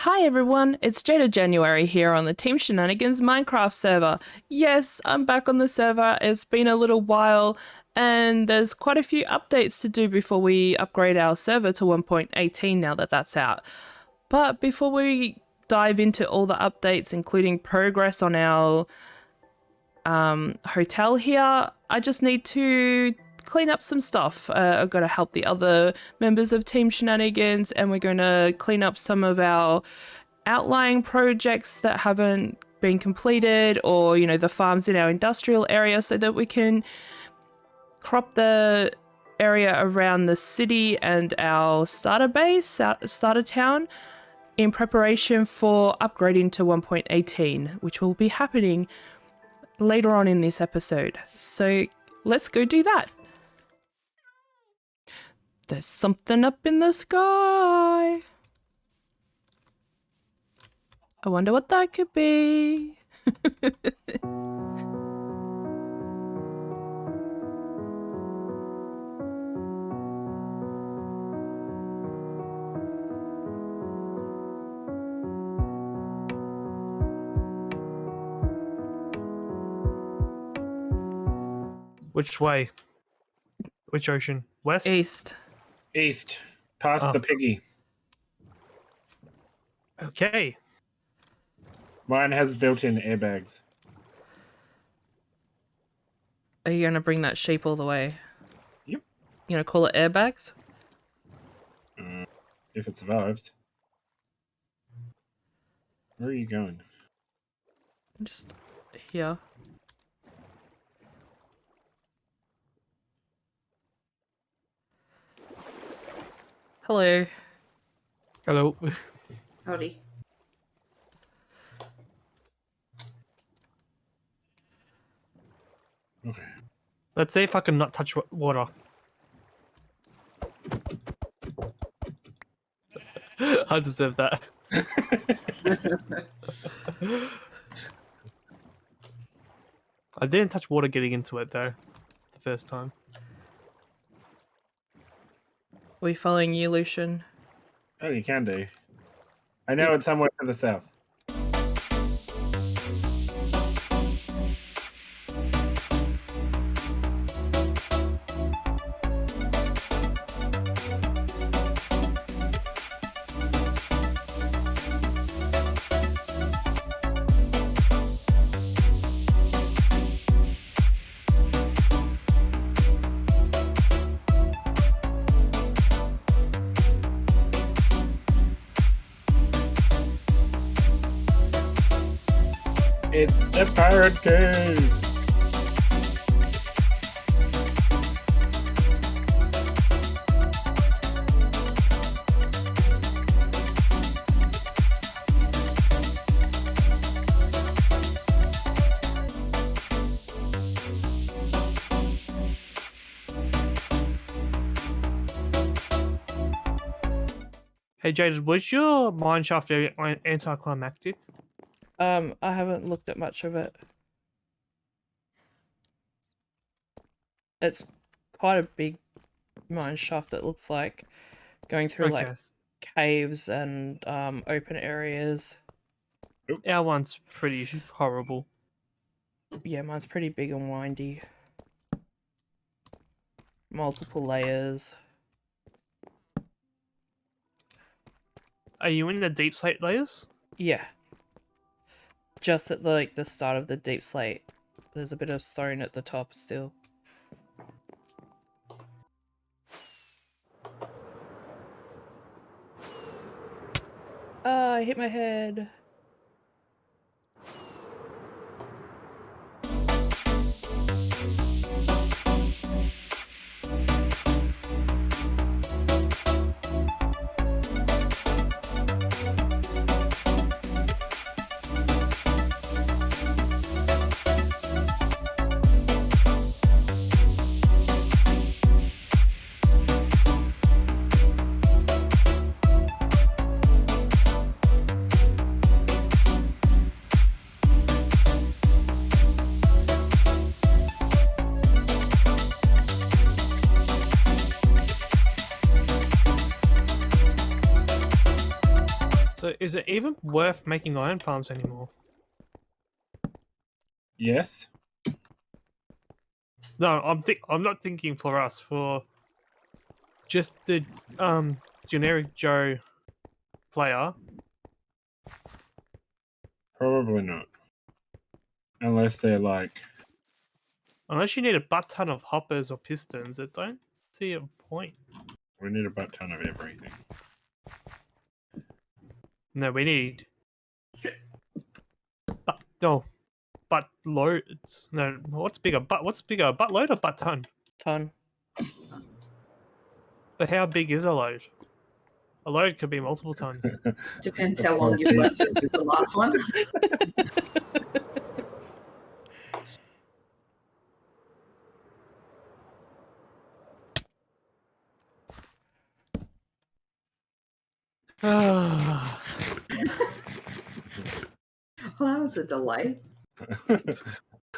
Hi everyone, it's Jada January here on the Team Shenanigans Minecraft server. Yes, I'm back on the server. It's been a little while and there's quite a few updates to do before we upgrade our server to 1.18 now that that's out. But before we dive into all the updates, including progress on our hotel here, I just need to clean up some stuff. I've got to help the other members of Team Shenanigans, and we're going to clean up some of our outlying projects that haven't been completed, or the farms in our industrial area, so that we can crop the area around the city and our starter base, starter town, in preparation for upgrading to 1.18, which will be happening later on in this episode. So let's go do that. There's something up in the sky. I wonder what that could be. Which way? Which ocean? West? East. East. Past the piggy. Okay. Mine has built-in airbags. Are you going to bring that sheep all the way? Yep. You going to call it airbags? If it survives. Where are you going? Just here. Hello. Hello. Howdy. Okay. Let's see if I can not touch water. I deserve that. I didn't touch water getting into it though, the first time. Are we following you, Lucian? Oh, you can do. I know it's somewhere to the south. It's a pirate cave! Hey Jaded, was your mine shaft very anticlimactic? I haven't looked at much of it. It's quite a big mine shaft, it looks like. Going through like caves and open areas. Our one's pretty horrible. Yeah, mine's pretty big and windy. Multiple layers. Are you in the deep slate layers? Yeah. Just at the start of the deep slate. There's a bit of stone at the top still. Ah, I hit my head. So is it even worth making iron farms anymore? Yes. No, I'm not thinking for us, for just the generic Joe player. Probably not. Unless they're like. Unless you need a butt ton of hoppers or pistons, I don't see a point. We need a butt ton of everything. No, we need butt loads. No, what's bigger? What's bigger, a butt load or butt ton? Ton. But how big is a load? A load could be multiple tons. Depends how long you've left it since the last one. Well, that was a delay.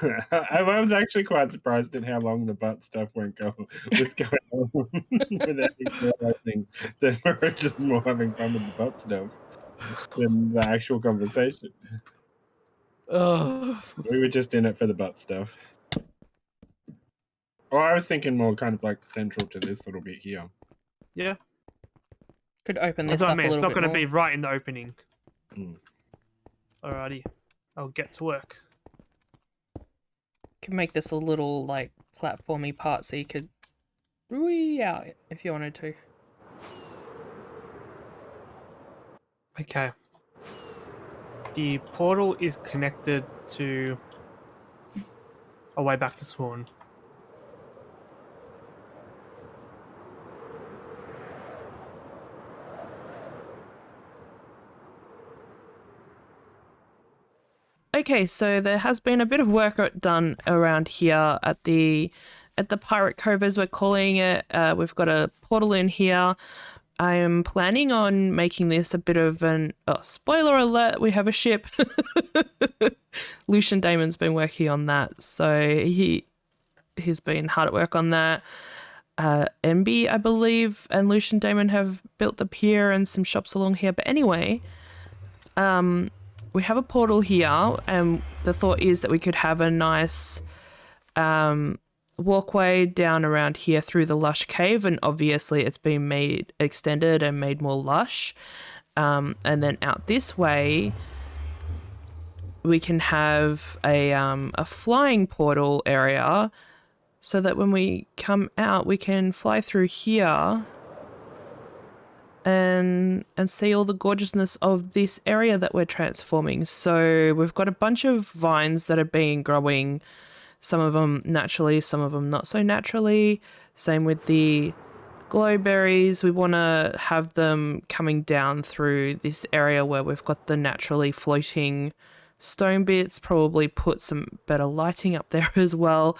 I was actually quite surprised at how long the butt stuff was going on without realizing that we were just more having fun with the butt stuff than the actual conversation. We were just in it for the butt stuff. Oh, I was thinking more kind of like central to this little bit here. Yeah, Could open that's this what I up a mean. It's little not bit going to more. be right in the opening. Mm. Alrighty, I'll get to work. Could make this a little like platformy part so you could wee out if you wanted to. Okay. The portal is connected to a way back to spawn. Okay, so there has been a bit of work done around here at the Pirate Cove, as we're calling it. We've got a portal in here. I am planning on making this a bit of an spoiler alert. We have a ship. Lucian Damon's been working on that, so he's been hard at work on that. MB, I believe, and Lucian Damon have built the pier and some shops along here. But anyway, we have a portal here, and the thought is that we could have a nice walkway down around here through the lush cave, and obviously it's been extended and made more lush. And then out this way, we can have a flying portal area, so that when we come out, we can fly through here and see all the gorgeousness of this area that we're transforming. So we've got a bunch of vines that are being growing, some of them naturally, some of them not so naturally. Same with the glowberries. We want to have them coming down through this area where we've got the naturally floating stone bits, probably put some better lighting up there as well.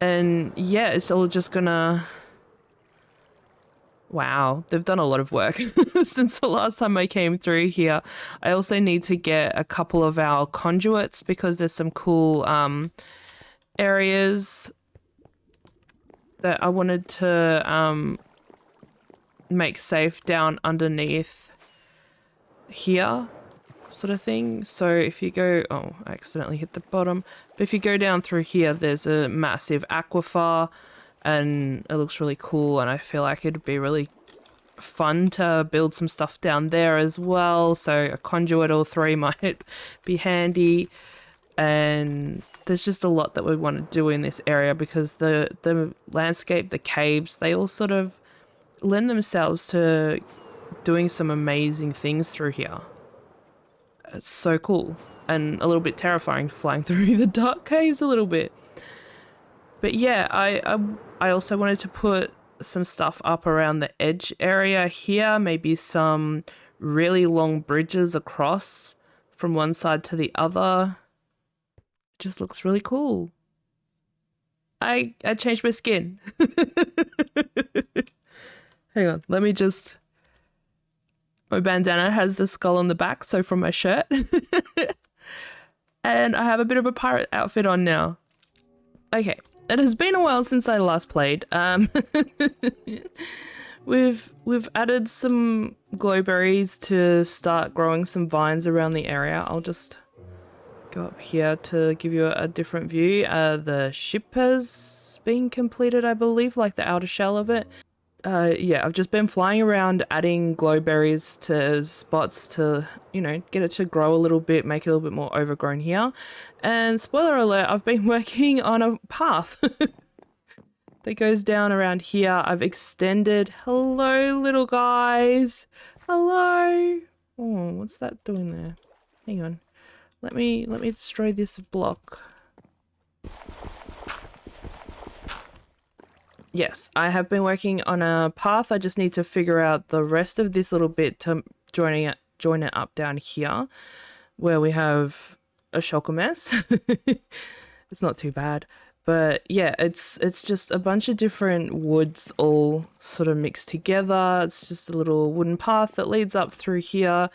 And yeah, it's all just gonna... Wow, they've done a lot of work since the last time I came through here. I also need to get a couple of our conduits because there's some cool areas that I wanted to make safe down underneath here, sort of thing. So if you go... Oh, I accidentally hit the bottom. But if you go down through here, there's a massive aquifer, and it looks really cool, and I feel like it'd be really fun to build some stuff down there as well. So a conduit or 3 might be handy. And there's just a lot that we want to do in this area because the landscape, the caves, they all sort of lend themselves to doing some amazing things through here. It's so cool and a little bit terrifying flying through the dark caves a little bit. But yeah, I also wanted to put some stuff up around the edge area here, maybe some really long bridges across from one side to the other. Just looks really cool. I changed my skin. Hang on, let me just... My bandana has the skull on the back, so from my shirt. And I have a bit of a pirate outfit on now. Okay, it has been a while since I last played. We've added some glowberries to start growing some vines around the area. I'll just go up here to give you a different view. The ship has been completed, I believe, like the outer shell of it. Yeah, I've just been flying around adding glowberries to spots to, you know, get it to grow a little bit, make it a little bit more overgrown here. And spoiler alert, I've been working on a path that goes down around here. I've extended. Hello, little guys. Hello. Oh, what's that doing there? Hang on. Let me destroy this block. Yes, I have been working on a path. I just need to figure out the rest of this little bit to join it up down here, where we have a shocker mess. It's not too bad, but yeah, it's just a bunch of different woods all sort of mixed together. It's just a little wooden path that leads up through here.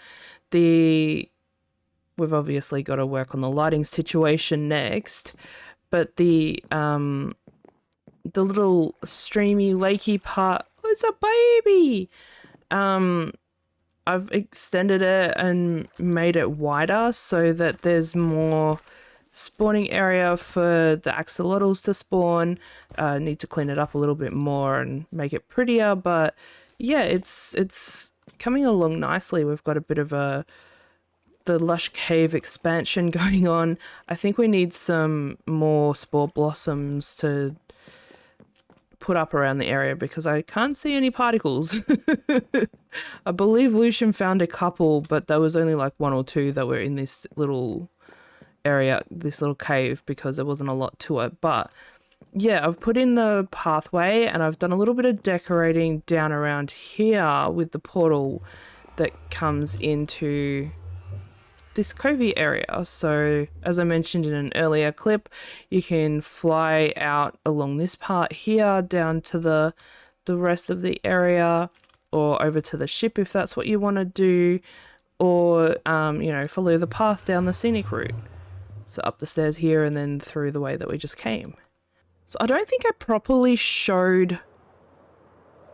We've obviously got to work on the lighting situation next, but the little streamy lakey part, oh, it's a baby. I've extended it and made it wider so that there's more spawning area for the axolotls to spawn. Need to clean it up a little bit more and make it prettier, but yeah, it's coming along nicely. We've got a bit of the lush cave expansion going on. I think we need some more spore blossoms to put up around the area because I can't see any particles. I believe Lucian found a couple, but there was only like one or two that were in this little area, this little cave, because there wasn't a lot to it. But yeah, I've put in the pathway and I've done a little bit of decorating down around here with the portal that comes into this covey area. So as I mentioned in an earlier clip, you can fly out along this part here down to the rest of the area, or over to the ship if that's what you want to do, or you know, follow the path down the scenic route. So up the stairs here and then through the way that we just came. So I don't think I properly showed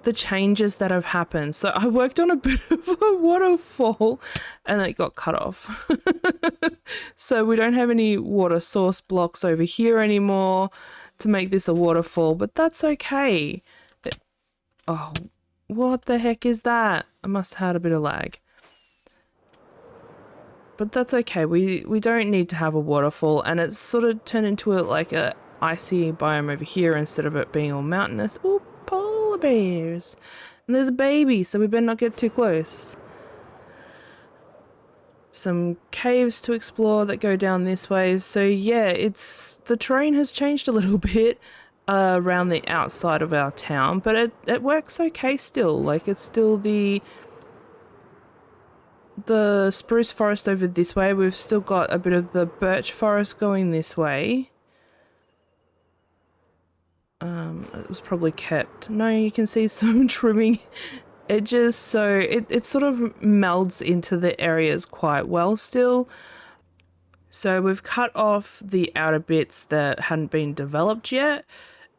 the changes that have happened. So I worked on a bit of a waterfall and it got cut off. So we don't have any water source blocks over here anymore to make this a waterfall, but that's okay. Oh, what the heck is that? I must have had a bit of lag. But that's okay. We don't need to have a waterfall, and it's sort of turned into like a icy biome over here instead of it being all mountainous. Oh, polar bears. And there's a baby, so we better not get too close. Some caves to explore that go down this way. So yeah, the terrain has changed a little bit around the outside of our town, but it works okay still. Like, it's still the spruce forest over this way. We've still got a bit of the birch forest going this way. It was probably kept. No, you can see some trimming edges, so it sort of melds into the areas quite well still. So we've cut off the outer bits that hadn't been developed yet.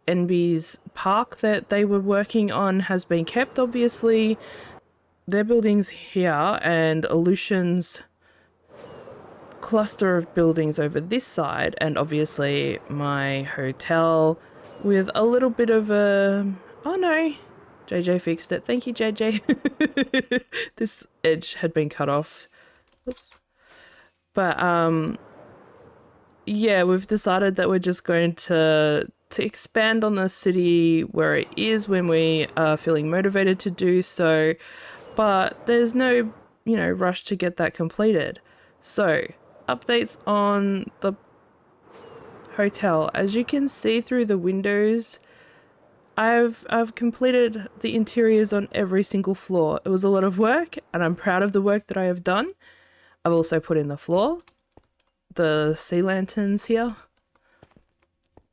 NB's park that they were working on has been kept, obviously. Their buildings here, and Aleutian's cluster of buildings over this side, and obviously my hotel with a little bit of a... Oh no, JJ fixed it. Thank you, JJ. This edge had been cut off. Oops. But yeah, we've decided that we're just going to expand on the city where it is when we are feeling motivated to do so. But there's no, you know, rush to get that completed. So, updates on the hotel. As you can see through the windows, I've completed the interiors on every single floor. It was a lot of work, and I'm proud of the work that I have done. I've also put in the floor, the sea lanterns here.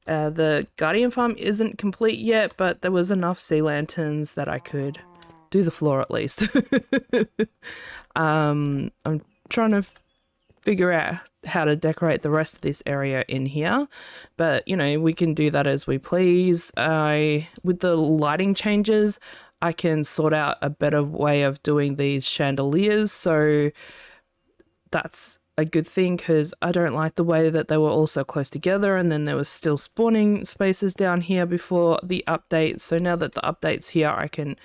The Guardian Farm isn't complete yet, but there was enough sea lanterns that I could do the floor at least. I'm trying to figure out how to decorate the rest of this area in here, but you know, we can do that as we please. With the lighting changes, I can sort out a better way of doing these chandeliers. So that's a good thing, because I don't like the way that they were all so close together, and then there was still spawning spaces down here before the update. So now that the update's here, I can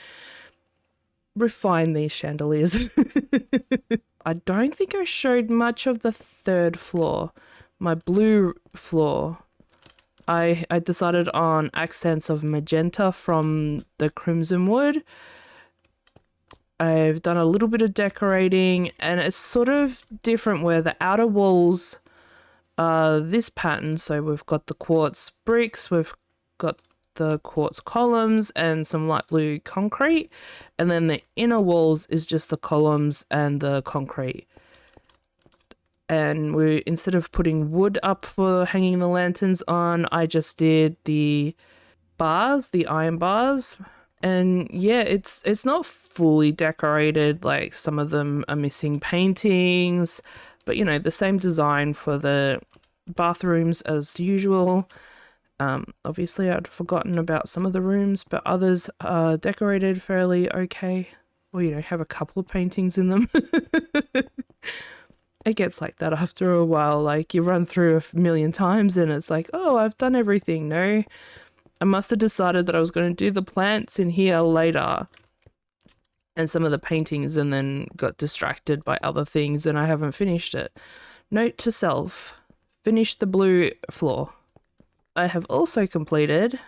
refine these chandeliers. I don't think I showed much of the third floor, my blue floor. I decided on accents of magenta from the crimson wood. I've done a little bit of decorating, and it's sort of different where the outer walls are this pattern. So we've got the quartz bricks, we've got the quartz columns and some light blue concrete, and then the inner walls is just the columns and the concrete. And we, instead of putting wood up for hanging the lanterns on, I just did the bars, the iron bars. And yeah, it's not fully decorated, like some of them are missing paintings, but you know, the same design for the bathrooms as usual. Obviously I'd forgotten about some of the rooms, but others are decorated fairly okay. Or, you know, have a couple of paintings in them. It gets like that after a while, like you run through a million times and it's like, oh, I've done everything. No, I must have decided that I was going to do the plants in here later and some of the paintings, and then got distracted by other things and I haven't finished it. Note to self, finish the blue floor. I have also completed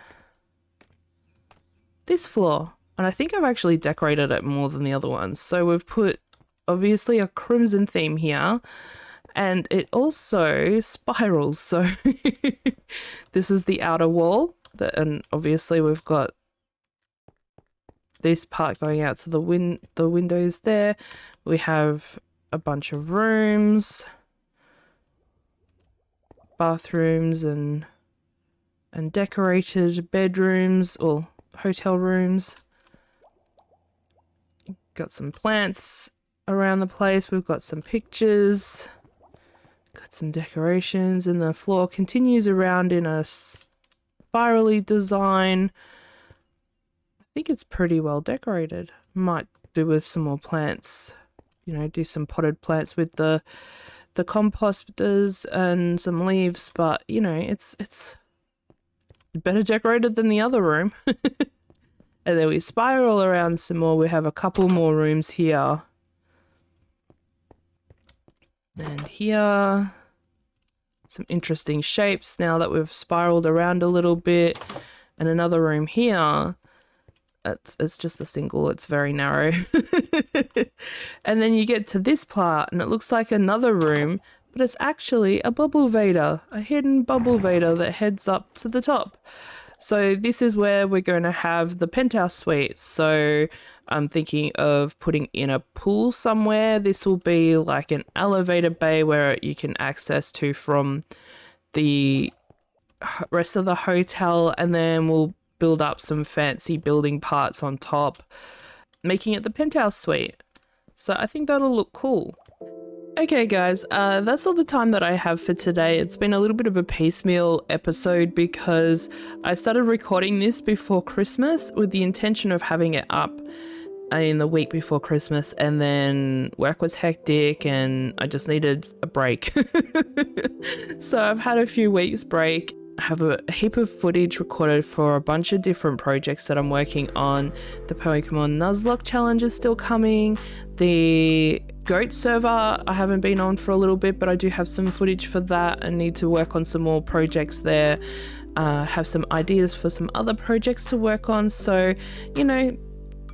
this floor, and I think I've actually decorated it more than the other ones. So we've put obviously a crimson theme here, and it also spirals. So this is the outer wall, and obviously we've got this part going out to the windows there. We have a bunch of rooms, bathrooms, and decorated bedrooms or hotel rooms. Got some plants around the place. We've got some pictures, got some decorations, and the floor continues around in a spirally design. I think it's pretty well decorated. Might do with some more plants, you know, do some potted plants with the composters and some leaves, but you know, it's better decorated than the other room. And then we spiral around some more. We have a couple more rooms here. And here, some interesting shapes now that we've spiraled around a little bit. And another room here. It's just a single, it's very narrow. And then you get to this part and it looks like another room, but it's actually a bubble vader, a hidden bubble vader that heads up to the top. So this is where we're going to have the penthouse suite. So I'm thinking of putting in a pool somewhere. This will be like an elevator bay where you can access to from the rest of the hotel, and then we'll build up some fancy building parts on top, making it the penthouse suite. So I think that'll look cool. Okay guys, that's all the time that I have for today. It's been a little bit of a piecemeal episode because I started recording this before Christmas with the intention of having it up in the week before Christmas, and then work was hectic and I just needed a break. So I've had a few weeks break. I have a heap of footage recorded for a bunch of different projects that I'm working on. The Pokemon Nuzlocke challenge is still coming. The goat server I haven't been on for a little bit, but I do have some footage for that. I need to work on some more projects there. Have some ideas for some other projects to work on. So, you know,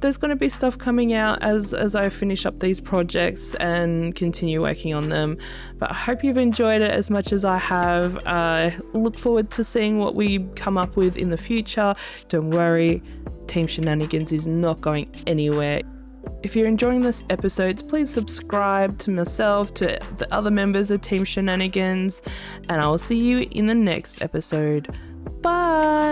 there's going to be stuff coming out as I finish up these projects and continue working on them. But I hope you've enjoyed it as much as I have. I look forward to seeing what we come up with in the future. Don't worry, Team Shenanigans is not going anywhere. If you're enjoying this episodes, please subscribe to myself, to the other members of Team Shenanigans, and I will see you in the next episode. Bye!